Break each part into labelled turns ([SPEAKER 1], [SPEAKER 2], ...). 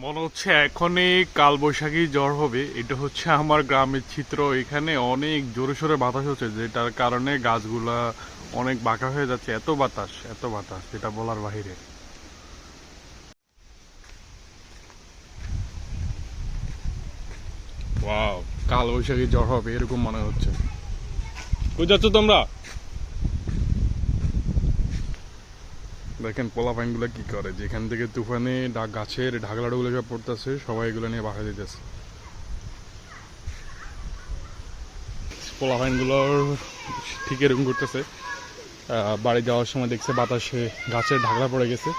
[SPEAKER 1] মনে হচ্ছে এখনই কালবৈশাখী ঝড় হবে। এটা হচ্ছে আমার গ্রামের চিত্র। এখানে অনেক জোরে সোরে বাতাস হচ্ছে, যেটার কারণে গাছগুলা অনেক বাঁকা হয়ে যাচ্ছে। এত বাতাস, এত বাতাস, যেটা বলার বাহিরে। ওয়াও, কালবৈশাখী ঝড় হবে এরকম মনে হচ্ছে। কই যাচ্ছ তোমরা? দেখেন পোলাপাইন গুলা কি করে, যেখান থেকে তুফানে গাছের ঢাকলাটা গুলো সব পড়তেছে, সবাই এগুলো নিয়ে বাসা দিতেছে। পোলাপাইন গুলোর ঠিক এরকম করতেছে। বাড়ি যাওয়ার সময় দেখছে বাতাসে গাছের ঢাকলা পড়ে গেছে।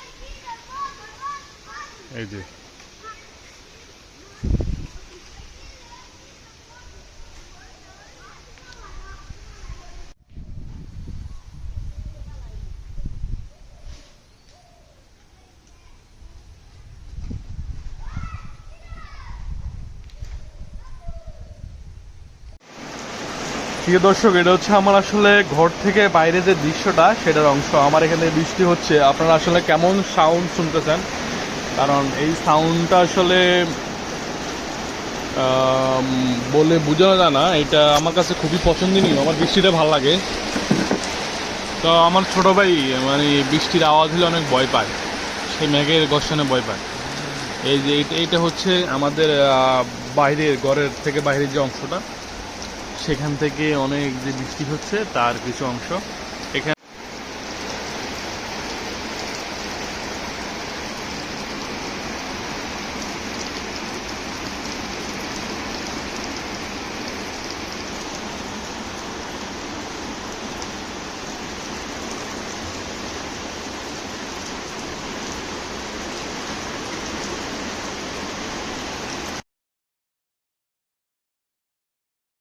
[SPEAKER 1] এই যে প্রিয় দর্শক, এটা হচ্ছে আমার আসলে ঘর থেকে বাইরে যে দৃশ্যটা সেটার অংশ। আমার এখানে বৃষ্টি হচ্ছে, আপনারা আসলে কেমন সাউন্ড শুনতেছেন, কারণ এই সাউন্ডটা আসলে বলে বোঝানো যায় না। এটা আমার কাছে খুবই পছন্দনীয়, আমার বৃষ্টিটা ভালো লাগে। তো আমার ছোট ভাই মানে বৃষ্টির আওয়াজ হলে অনেক ভয় পায়, সেই মেঘের গর্জনে ভয় পায়। এই যে এইটা হচ্ছে আমাদের বাইরের ঘরের থেকে বাইরের যে অংশটা, সেখান থেকে অনেক যে বৃষ্টি হচ্ছে তার কিছু অংশ।